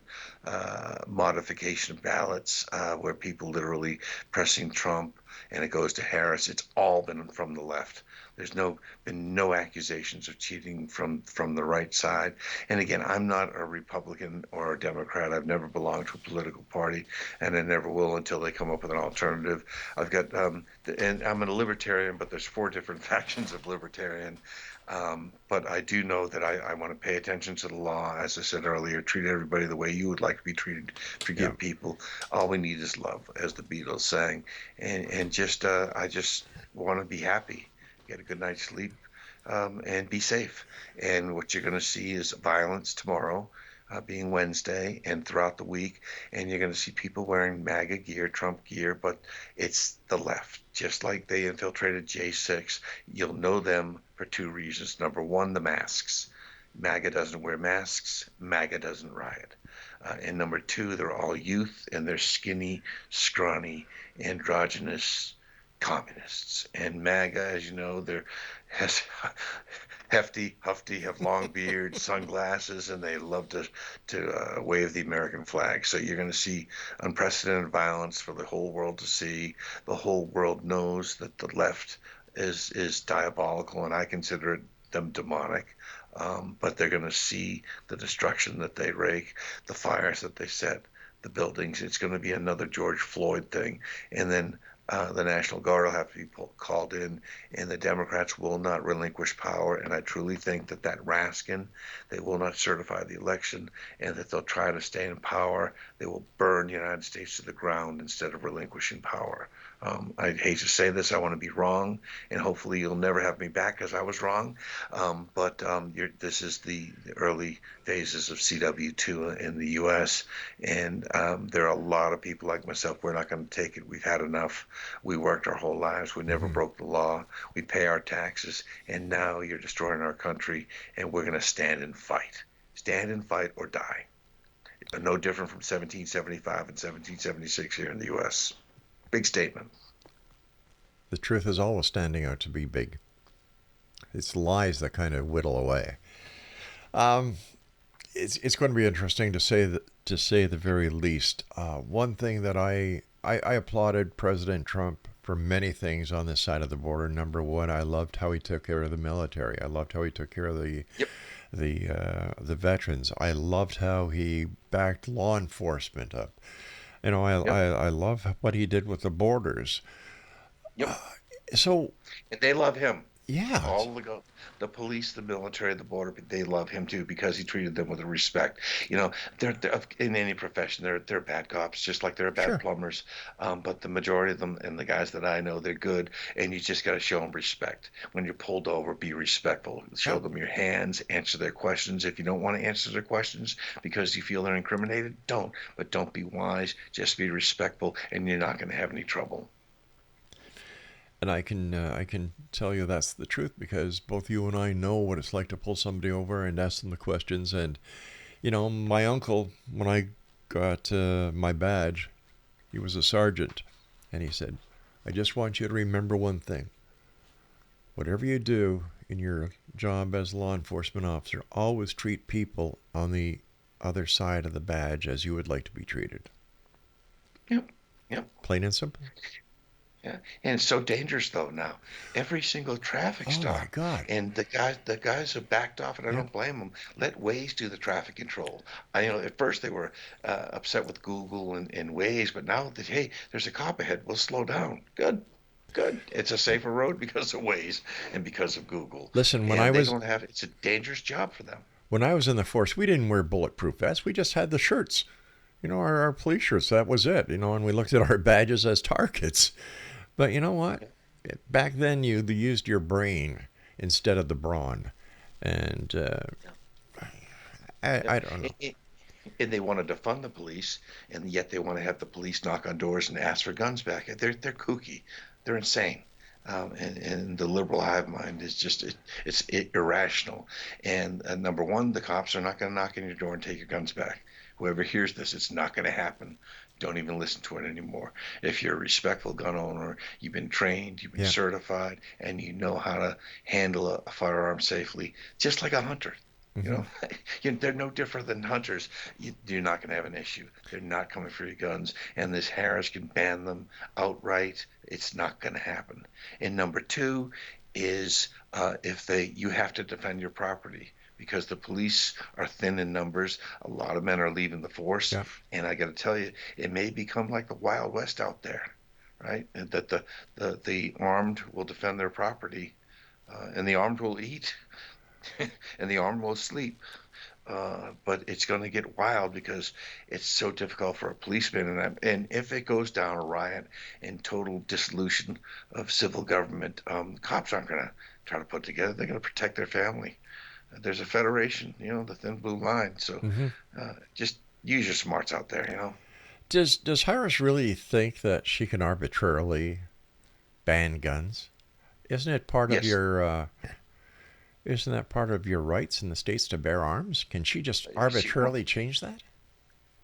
modification of ballots, where people literally pressing Trump and it goes to Harris. It's all been from the left. There's been no accusations of cheating from the right side. And again, I'm not a Republican or a Democrat. I've never belonged to a political party, and I never will until they come up with an alternative. I've got, and I'm a libertarian, but there's 4 different factions of libertarian. But I do know that I want to pay attention to the law. As I said earlier, treat everybody the way you would like to be treated. Forgive people. All we need is love, as the Beatles sang. And just I just want to be happy, get a good night's sleep, and be safe. And what you're going to see is violence tomorrow, being Wednesday, and throughout the week. And you're going to see people wearing MAGA gear, Trump gear, but it's the left. Just like they infiltrated J6, you'll know them for 2 reasons. Number 1, the masks. MAGA doesn't wear masks. MAGA doesn't riot. And number 2, they're all youth, and they're skinny, scrawny, androgynous, communists. And MAGA, as you know, they're has hefty, hufty, have long beards, sunglasses, and they love to wave the American flag. So you're going to see unprecedented violence for the whole world to see. The whole world knows that the left is diabolical, and I consider them demonic. But they're going to see the destruction that they rake, the fires that they set, the buildings. It's going to be another George Floyd thing. And then the National Guard will have to be called in, and the Democrats will not relinquish power. And I truly think that Raskin, they will not certify the election, and that they'll try to stay in power. They will burn the United States to the ground instead of relinquishing power. I hate to say this, I want to be wrong, and hopefully you'll never have me back because I was wrong. But this is the early phases of CW2 in the U.S., and there are a lot of people like myself. We're not going to take it. We've had enough. We worked our whole lives. We never broke the law. We pay our taxes, and now you're destroying our country, and we're going to stand and fight. Stand and fight or die. No different from 1775 and 1776 here in the U.S. Big statement. The truth is always standing out to be big. It's lies that kind of whittle away. It's going to be interesting to say the very least. One thing that I applauded President Trump for many things on this side of the border. Number one, I loved how he took care of the military. I loved how he took care of the veterans. I loved how he backed law enforcement up. You know, I love what he did with the borders. Yep. So, and they love him. Yeah. All the police, the military, the border, they love him too because he treated them with respect. You know, they're in any profession, they're bad cops, just like they're bad plumbers. But the majority of them, and the guys that I know, they're good, and you just got to show them respect. When you're pulled over, be respectful. Show them your hands, answer their questions. If you don't want to answer their questions because you feel they're incriminated, don't. But don't be wise. Just be respectful, and you're not going to have any trouble. And I can tell you that's the truth because both you and I know what it's like to pull somebody over and ask them the questions. And, you know, my uncle, when I got my badge, he was a sergeant, and he said, I just want you to remember one thing. Whatever you do in your job as a law enforcement officer, always treat people on the other side of the badge as you would like to be treated. Yep. Plain and simple. Yeah, and it's so dangerous though now. Every single traffic stop. Oh my God! And the guys have backed off, and I don't blame them. Let Waze do the traffic control. At first they were upset with Google and Waze, but now that hey, there's a cop ahead, we'll slow down. Good. It's a safer road because of Waze and because of Google. Listen, it's a dangerous job for them. When I was in the force, we didn't wear bulletproof vests. We just had the shirts. You know, our police shirts. That was it. You know, and we looked at our badges as targets. But you know what? Back then, you used your brain instead of the brawn, and I don't know. And they want to defund the police, and yet they want to have the police knock on doors and ask for guns back. They're kooky. They're insane. And the liberal hive mind is just it's irrational. And number one, the cops are not going to knock on your door and take your guns back. Whoever hears this, it's not going to happen. Don't even listen to it anymore. If you're a respectful gun owner, you've been trained, you've been certified, and you know how to handle a firearm safely, just like a hunter. Mm-hmm. You know, they're no different than hunters. You're not going to have an issue. They're not coming for your guns. And this Harris can ban them outright. It's not going to happen. And number two is you have to defend your property. Because the police are thin in numbers. A lot of men are leaving the force. Yeah. And I got to tell you, it may become like the Wild West out there, right? And that the armed will defend their property, and the armed will eat, and the armed will sleep. But it's going to get wild because it's so difficult for a policeman. And if it goes down a riot and total dissolution of civil government, cops aren't going to try to put together. They're going to protect their family. There's a federation, you know, the thin blue line. So just use your smarts out there, you know. Does Harris really think that she can arbitrarily ban guns? Isn't it part of your rights in the states to bear arms? Can she just arbitrarily change that?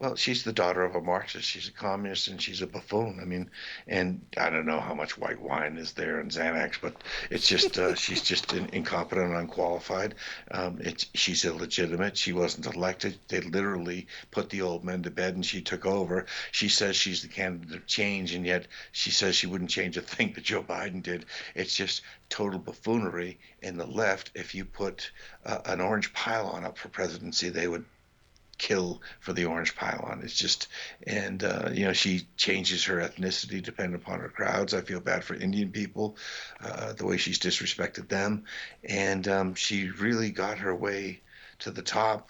Well, she's the daughter of a Marxist. She's a communist and she's a buffoon. I mean, and I don't know how much white wine is there in Xanax, but it's just she's just incompetent and unqualified. She's illegitimate. She wasn't elected. They literally put the old men to bed and she took over. She says she's the candidate of change, and yet she says she wouldn't change a thing that Joe Biden did. It's just total buffoonery. In the left, if you put an orange pylon up for presidency, they would kill for the orange pylon. It's just, and she changes her ethnicity depending upon her crowds. I feel bad for Indian people, the way she's disrespected them, and she really got her way to the top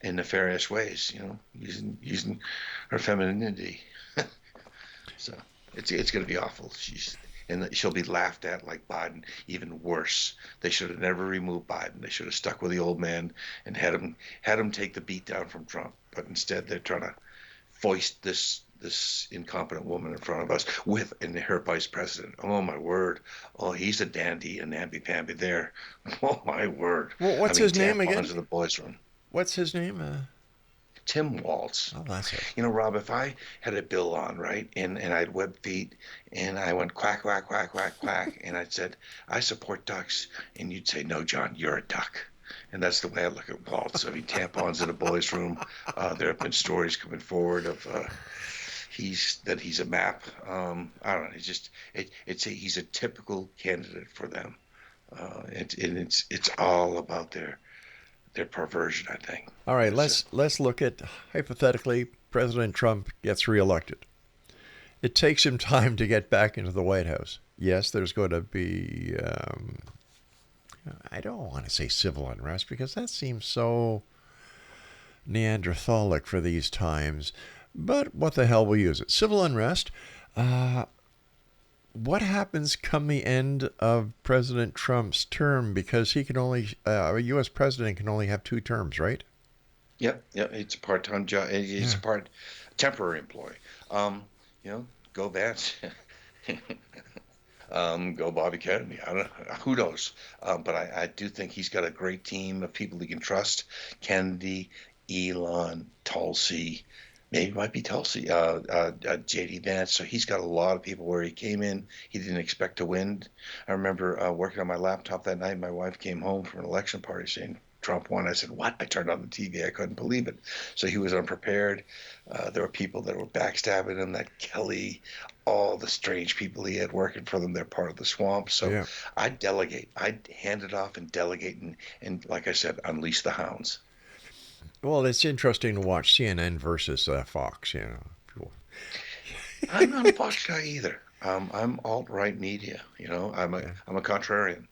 in nefarious ways. Using her femininity. So it's going to be awful. She'll be laughed at like Biden, even worse. They should have never removed Biden. They should have stuck with the old man and had him take the beat down from Trump. But instead, they're trying to foist this incompetent woman in front of us and her vice president. Oh my word! Oh, he's a dandy, a namby-pamby there. Oh my word! Well, what's his name again? To the boys' room. What's his name? Tim Waltz. Oh, that's it. Rob, if I had a bill on, right, and I had web feet, and I went quack, quack, quack, quack, quack, and I said, I support ducks, and you'd say, no, John, you're a duck. And that's the way I look at Waltz. I mean, tampons in a boys' room. There have been stories coming forward of he's a map. I don't know. He's a typical candidate for them. It's all about their perversion, I think. All right, let's look at, hypothetically, President Trump gets reelected. It takes him time to get back into the White House. Yes, there's going to be, I don't want to say civil unrest because that seems so Neanderthalic for these times, but what the hell, we'll use it. Civil unrest. What happens come the end of President Trump's term? Because he can only, a U.S. president can only have 2 terms, right? Yep. It's a part-time job. It's a temporary employee. Go Vance. Go Bobby Kennedy. I don't know. Who knows? But I do think he's got a great team of people he can trust. Kennedy, Elon, Tulsi. Maybe it might be Tulsi, J.D. Vance. So he's got a lot of people where he came in. He didn't expect to win. I remember working on my laptop that night. My wife came home from an election party saying Trump won. I said, what? I turned on the TV. I couldn't believe it. So he was unprepared. There were people that were backstabbing him, that Kelly, all the strange people he had working for them. They're part of the swamp. So I'd delegate. I'd hand it off and delegate and like I said, unleash the hounds. Well, it's interesting to watch CNN versus Fox, I'm not a Fox guy either. I'm alt-right media, I'm a contrarian.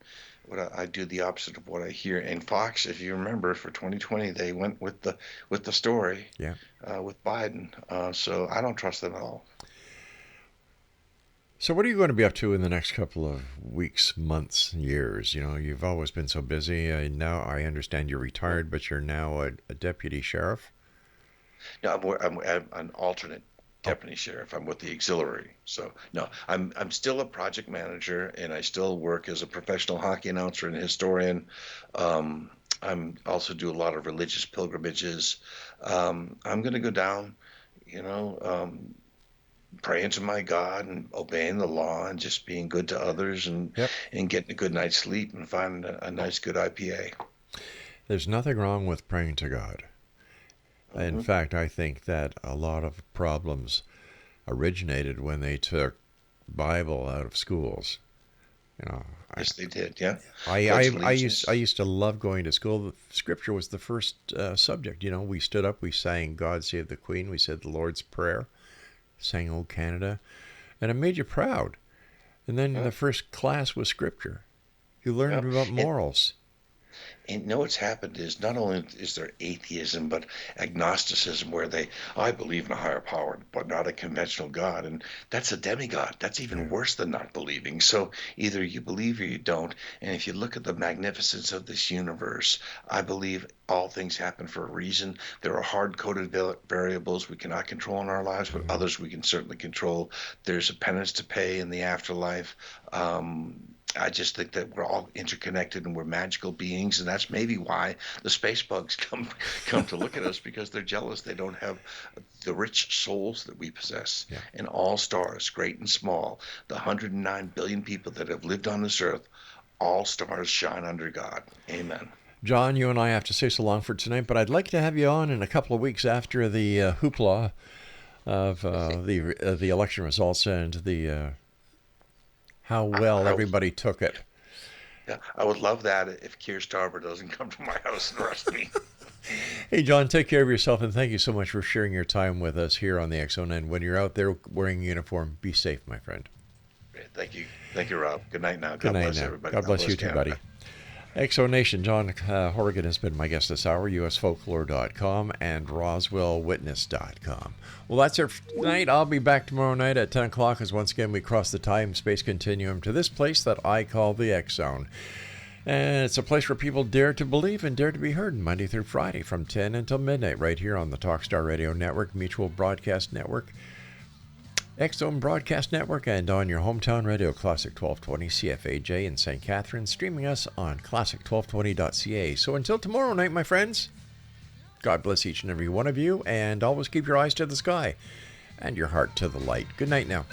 I do the opposite of what I hear. And Fox, if you remember, for 2020, they went with the story with Biden. So I don't trust them at all. So what are you going to be up to in the next couple of weeks, months, years? You've always been so busy. Now I understand you're retired, but you're now a deputy sheriff. No, I'm an alternate deputy sheriff. I'm with the auxiliary. So no, I'm still a project manager, and I still work as a professional hockey announcer and historian. I'm also do a lot of religious pilgrimages. I'm going to go down, praying to my God and obeying the law and just being good to others and getting a good night's sleep and finding a nice, good IPA. There's nothing wrong with praying to God. In fact, I think that a lot of problems originated when they took Bible out of schools. Yes, they did. Yeah. I used to love going to school. The Scripture was the first subject. We stood up, we sang "God Save the Queen," we said the Lord's Prayer, sang "Old Canada," and it made you proud. And then the first class was Scripture. You learned about morals. And what's happened is not only is there atheism, but agnosticism, where I believe in a higher power, but not a conventional God. And that's a demigod. That's even worse than not believing. So either you believe or you don't. And if you look at the magnificence of this universe, I believe all things happen for a reason. There are hard-coded variables we cannot control in our lives, but others we can certainly control. There's a penance to pay in the afterlife. I just think that we're all interconnected and we're magical beings, and that's maybe why the space bugs come to look at us, because they're jealous. They don't have the rich souls that we possess. Yeah. And all stars, great and small, the 109 billion people that have lived on this earth, all stars shine under God. Amen. John, you and I have to say so long for tonight, but I'd like to have you on in a couple of weeks after the hoopla of the election results and the how well everybody took it. Yeah, I would love that if Keir Starmer doesn't come to my house and arrest me. Hey, John, take care of yourself, and thank you so much for sharing your time with us here on the X Zone. And when you're out there wearing a uniform, be safe, my friend. Great. Thank you, Rob. Good night now. Good God night bless now. everybody. God bless you too, Canada. buddy. XO Nation, John Horrigan has been my guest this hour, usfolklore.com and roswellwitness.com. Well, that's it for tonight. I'll be back tomorrow night at 10 o'clock as once again we cross the time-space continuum to this place that I call the X Zone. And it's a place where people dare to believe and dare to be heard Monday through Friday from 10 until midnight right here on the Talkstar Radio Network, Mutual Broadcast Network, X-Zone Broadcast Network, and on your hometown radio, Classic 1220 CFAJ in St. Catharines, streaming us on classic1220.ca. So until tomorrow night, my friends, God bless each and every one of you, and always keep your eyes to the sky and your heart to the light. Good night now.